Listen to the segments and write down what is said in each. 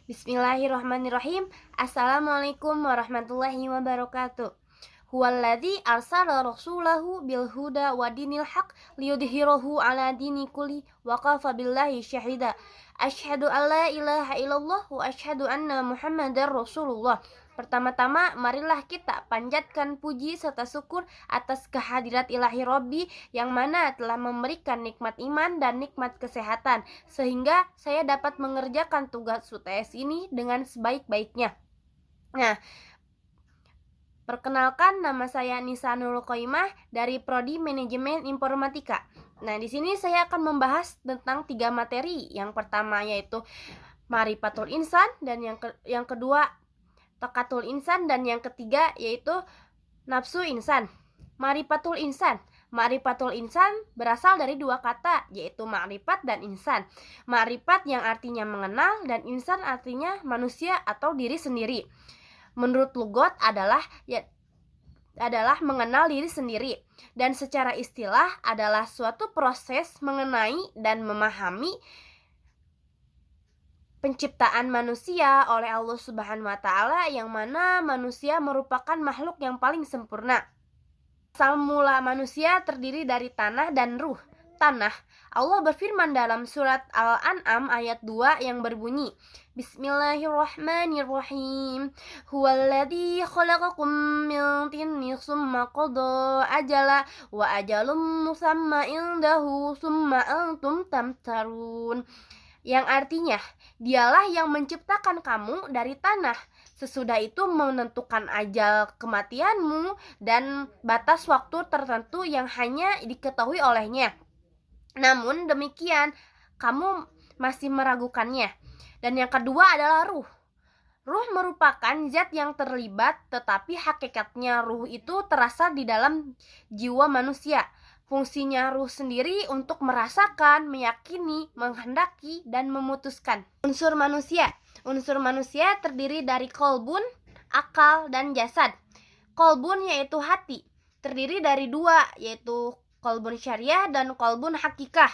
Bismillahirrahmanirrahim. Assalamualaikum warahmatullahi wabarakatuh. Huwallazi arsala rasulahu bil huda wa dinil haq liyudhhirahu ala dini kulli wa kafa billahi syahida. Asyhadu an la ilaha illallah wa asyhadu anna Muhammadar Rasulullah. Pertama-tama, marilah kita panjatkan puji serta syukur atas kehadirat ilahi Robbi yang mana telah memberikan nikmat iman dan nikmat kesehatan, sehingga saya dapat mengerjakan tugas UTS ini dengan sebaik-baiknya. Nah, perkenalkan, nama saya Nisa Nurul Qoimah dari Prodi Manajemen Informatika. Nah, di sini saya akan membahas tentang 3 materi. Yang pertama yaitu Ma'rifatul Insan, dan yang kedua Taqatul Insan, dan yang ketiga yaitu Nafsu Insan. Ma'rifatul Insan. Ma'rifatul Insan berasal dari 2 kata, yaitu ma'rifat dan insan. Ma'rifat yang artinya mengenal, dan insan artinya manusia atau diri sendiri. Menurut lugot adalah mengenal diri sendiri, dan secara istilah adalah suatu proses mengenai dan memahami penciptaan manusia oleh Allah Subhanahu wa Ta'ala, yang mana manusia merupakan makhluk yang paling sempurna. Asal mula manusia terdiri dari tanah dan ruh. Tanah, Allah berfirman dalam surat Al-An'am ayat 2 yang berbunyi, Bismillahirrahmanirrahim. Huwallazi khalaqakum min tinnin tsumma qada ajala wa ajalum musamma indahu tsumma antum tamtarun. Yang artinya, dialah yang menciptakan kamu dari tanah, sesudah itu menentukan ajal kematianmu dan batas waktu tertentu yang hanya diketahui olehnya. Namun demikian, kamu masih meragukannya. Dan yang kedua adalah ruh. Ruh merupakan zat yang terlibat, tetapi hakikatnya ruh itu terasa di dalam jiwa manusia. Fungsinya ruh sendiri untuk merasakan, meyakini, menghendaki, dan memutuskan. Unsur manusia terdiri dari kolbun, akal, dan jasad. Kolbun yaitu hati, terdiri dari 2, yaitu kolbun syariah dan kolbun hakikah.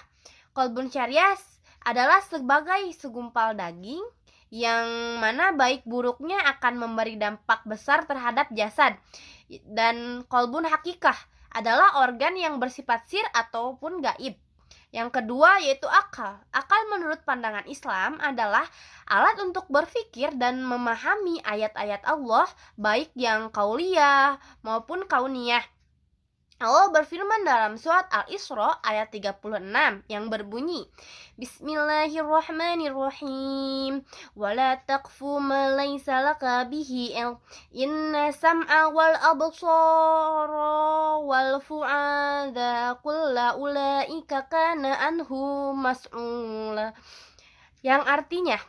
Kolbun syariah adalah sebagai segumpal daging yang mana baik buruknya akan memberi dampak besar terhadap jasad. Dan kolbun hakikah adalah organ yang bersifat sir ataupun gaib. Yang kedua yaitu akal. Akal menurut pandangan Islam adalah alat untuk berpikir dan memahami ayat-ayat Allah, baik yang qauliyah maupun kauniyah. Allah berfirman dalam surat Al-Isra ayat 36 yang berbunyi, Bismillahirrahmanirrahim. Wala taqfu ma laysa laka bihi ilm. Inna sam'a wal absara wal fu'ada kulla ulaika kana anhu mas'ula. Yang artinya,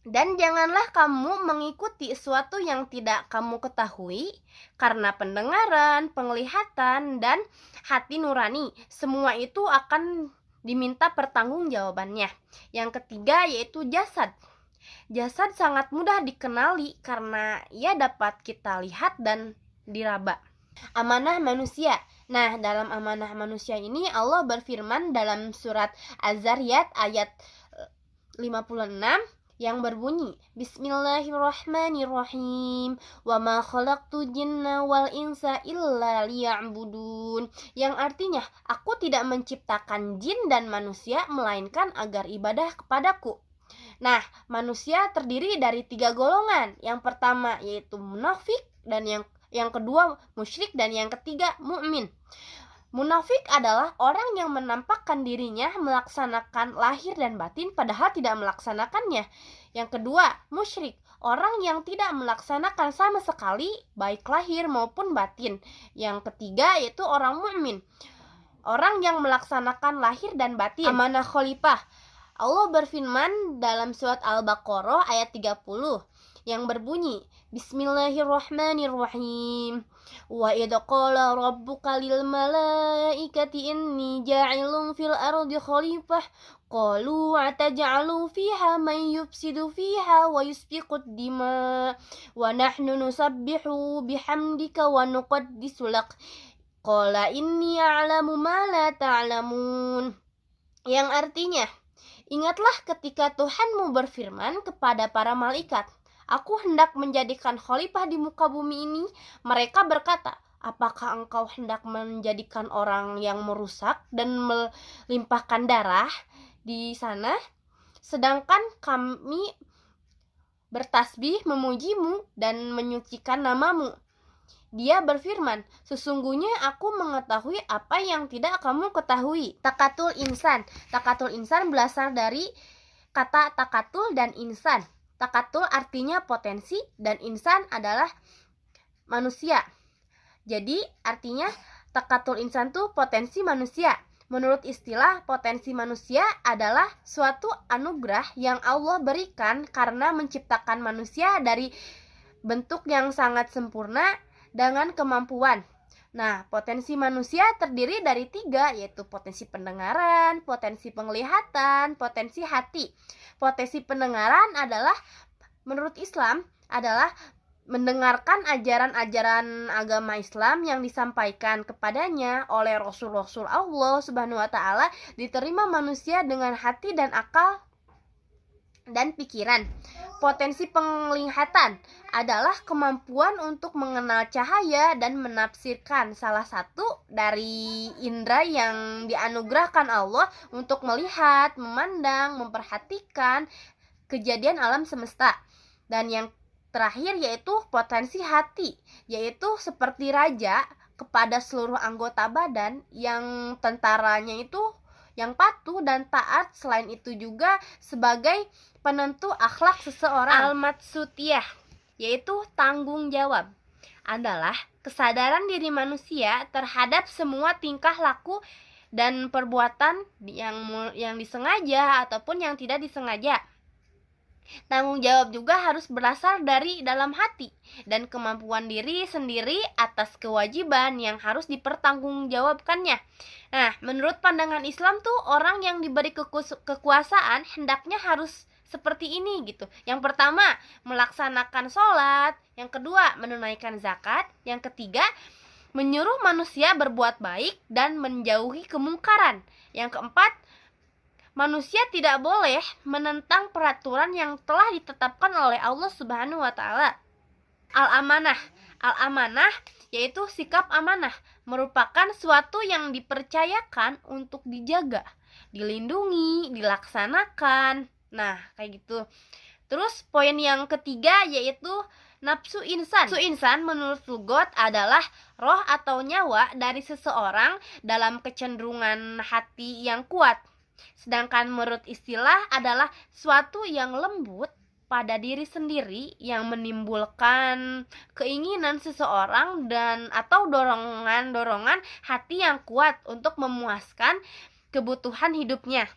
dan janganlah kamu mengikuti sesuatu yang tidak kamu ketahui, karena pendengaran, penglihatan, dan hati nurani, semua itu akan diminta pertanggungjawabannya. Yang ketiga yaitu jasad. Jasad sangat mudah dikenali karena ia dapat kita lihat dan diraba. Amanah manusia. Nah, dalam amanah manusia ini Allah berfirman dalam surat Az-Zariyat ayat 56 yang berbunyi, Bismillahirrahmanirrahim. Wa ma khalaqtu jinna wal insa illa liya'budun. Yang artinya, aku tidak menciptakan jin dan manusia melainkan agar ibadah kepadaku. Nah, manusia terdiri dari 3 golongan. Yang pertama yaitu munafik, dan yang kedua musyrik, dan yang ketiga mukmin. Munafik adalah orang yang menampakkan dirinya melaksanakan lahir dan batin padahal tidak melaksanakannya. Yang kedua, musyrik, orang yang tidak melaksanakan sama sekali baik lahir maupun batin. Yang ketiga yaitu orang mukmin, orang yang melaksanakan lahir dan batin. Amanah khalifah. Allah berfirman dalam surat Al-Baqarah ayat 30 yang berbunyi, Bismillahirrahmanirrahim. Wa idza qala rabbuka lil malaikati inni ja'ilun fil ardi khalifah qalu ataj'alu fiha man yufsidu fiha wa yusfiqud dima wa nahnu nusabbihu bihamdika wa nuqaddisu lak qala inni a'lamu ma la ta'lamun. Yang artinya, Ingatlah ketika Tuhanmu berfirman kepada para malaikat, "Aku hendak menjadikan khalifah di muka bumi ini." Mereka berkata, "Apakah engkau hendak menjadikan orang yang merusak dan melimpahkan darah di sana? Sedangkan kami bertasbih memujimu dan menyucikan namamu." Dia berfirman, "Sesungguhnya aku mengetahui apa yang tidak kamu ketahui." Takatul insan. Takatul insan berasal dari kata takatul dan insan. Takatul artinya potensi dan insan adalah manusia. Jadi artinya takatul insan tuh potensi manusia. Menurut istilah, potensi manusia adalah suatu anugerah yang Allah berikan karena menciptakan manusia dari bentuk yang sangat sempurna dengan kemampuan. Nah, potensi manusia terdiri dari 3, yaitu potensi pendengaran, potensi penglihatan, potensi hati. Potensi pendengaran adalah, menurut Islam, adalah mendengarkan ajaran-ajaran agama Islam yang disampaikan kepadanya oleh Rasul-Rasul Allah Subhanahu wa Ta'ala, diterima manusia dengan hati dan akal dan pikiran. Potensi penglihatan adalah kemampuan untuk mengenal cahaya dan menafsirkan, salah satu dari indera yang dianugerahkan Allah untuk melihat, memandang, memperhatikan kejadian alam semesta. Dan yang terakhir yaitu potensi hati, yaitu seperti raja kepada seluruh anggota badan, yang tentaranya itu yang patuh dan taat. Selain itu juga sebagai penentu akhlak seseorang. Al-matsutiyah, yaitu tanggung jawab, adalah kesadaran diri manusia terhadap semua tingkah laku dan perbuatan yang disengaja ataupun yang tidak disengaja. Tanggung jawab juga harus berasal dari dalam hati dan kemampuan diri sendiri atas kewajiban yang harus dipertanggungjawabkannya. Nah, menurut pandangan Islam tuh orang yang diberi kekuasaan hendaknya harus seperti ini gitu. Yang pertama, melaksanakan sholat. Yang kedua, menunaikan zakat. Yang ketiga, menyuruh manusia berbuat baik dan menjauhi kemungkaran. Yang keempat, manusia tidak boleh menentang peraturan yang telah ditetapkan oleh Allah Subhanahu wa Ta'ala. Al-amanah. Al-amanah yaitu sikap amanah, merupakan suatu yang dipercayakan untuk dijaga, dilindungi, dilaksanakan. Nah, kayak gitu. Terus poin yang ketiga yaitu nafsu insan. Nafsu insan menurut lugot adalah roh atau nyawa dari seseorang dalam kecenderungan hati yang kuat. Sedangkan menurut istilah adalah suatu yang lembut pada diri sendiri yang menimbulkan keinginan seseorang dan atau dorongan hati yang kuat untuk memuaskan kebutuhan hidupnya.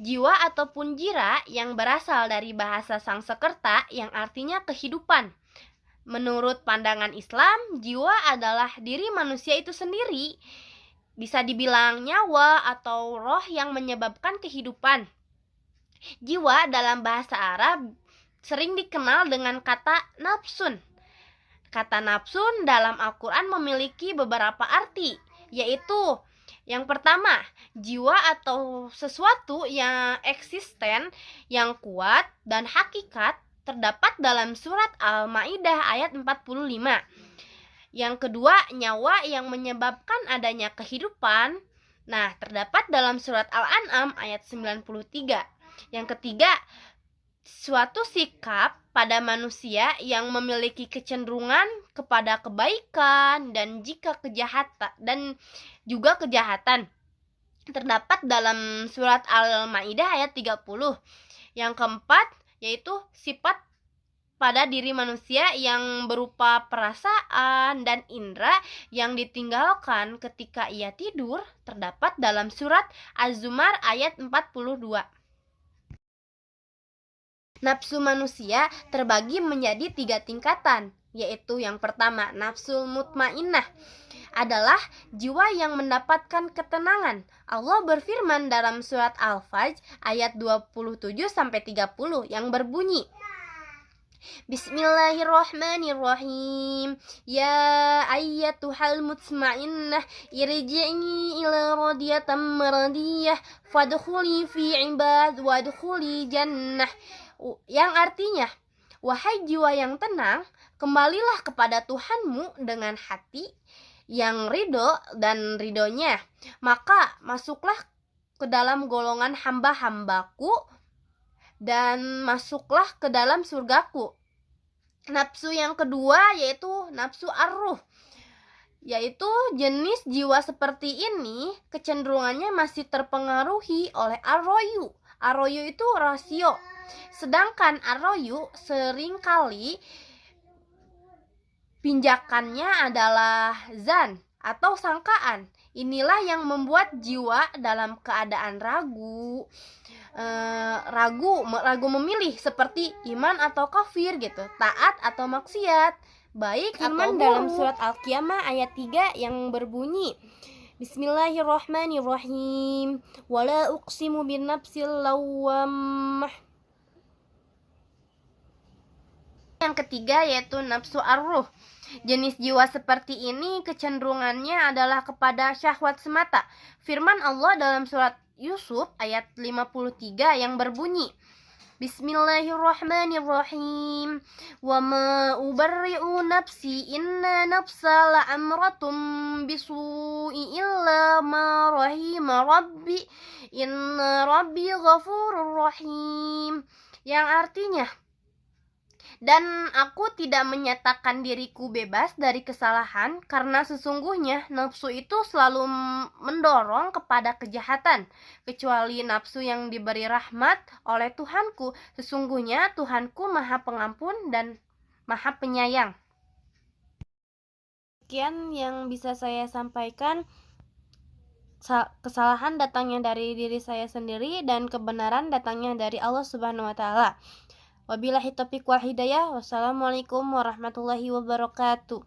Jiwa ataupun jira yang berasal dari bahasa Sangsekerta yang artinya kehidupan. Menurut pandangan Islam, jiwa adalah diri manusia itu sendiri. Bisa dibilang nyawa atau roh yang menyebabkan kehidupan. Jiwa dalam bahasa Arab sering dikenal dengan kata nafsun. Kata nafsun dalam Al-Quran memiliki beberapa arti, yaitu yang pertama, jiwa atau sesuatu yang eksisten, yang kuat dan hakikat, terdapat dalam surat Al-Maidah ayat 45. Yang kedua, nyawa yang menyebabkan adanya kehidupan. Nah, terdapat dalam surat Al-An'am ayat 93. Yang ketiga, suatu sikap pada manusia yang memiliki kecenderungan kepada kebaikan dan juga kejahatan. Terdapat dalam surat Al-Maidah ayat 30. Yang keempat, yaitu sifat pada diri manusia yang berupa perasaan dan indera yang ditinggalkan ketika ia tidur, terdapat dalam surat Az-Zumar ayat 42. Nafsu manusia terbagi menjadi 3 tingkatan, yaitu yang pertama, nafsul mutmainnah, adalah jiwa yang mendapatkan ketenangan. Allah berfirman dalam surat Al-Fajr ayat 27-30 yang berbunyi, Bismillahirrahmanirrahim. Ya ayyatuhal mutma'innah irji'i ila radiyatan maradiyah fadkhuli fi ibad wadkhuli jannah. Yang artinya, wahai jiwa yang tenang, kembalilah kepada Tuhanmu dengan hati yang ridho dan ridhonya, maka masuklah ke dalam golongan hamba-hambaku dan masuklah ke dalam surgaku. Nafsu yang kedua yaitu nafsu ar-ruh, yaitu jenis jiwa seperti ini kecenderungannya masih terpengaruhi oleh ar-royu. Ar-royu itu rasio, sedangkan ar-royu seringkali pinjakannya adalah zan atau sangkaan. Inilah yang membuat jiwa dalam keadaan ragu memilih seperti iman atau kafir gitu, taat atau maksiat, baik atau buruk. Dalam surat Al-Qiyamah ayat 3 yang berbunyi Bismillahirrahmanirrahim. Wala uqsimu bin nafsil lawwamah. Yang ketiga yaitu nafsu ar-ruh. Jenis jiwa seperti ini kecenderungannya adalah kepada syahwat semata. Firman Allah dalam surat Yusuf ayat 53 yang berbunyi Bismillahirrahmanirrahim. Wa ma ubarri'u nafsi inna nafsa la'amratum bisu'i illa ma rahima rabbi inna rabbi ghafurur rahim. Yang artinya, dan aku tidak menyatakan diriku bebas dari kesalahan, karena sesungguhnya nafsu itu selalu mendorong kepada kejahatan, kecuali nafsu yang diberi rahmat oleh Tuhanku. Sesungguhnya Tuhanku Maha Pengampun dan Maha Penyayang. Sekian yang bisa saya sampaikan. Kesalahan datangnya dari diri saya sendiri dan kebenaran datangnya dari Allah Subhanahu wa taala. Wabillahi taufiq wal hidayah. Wassalamualaikum warahmatullahi wabarakatuh.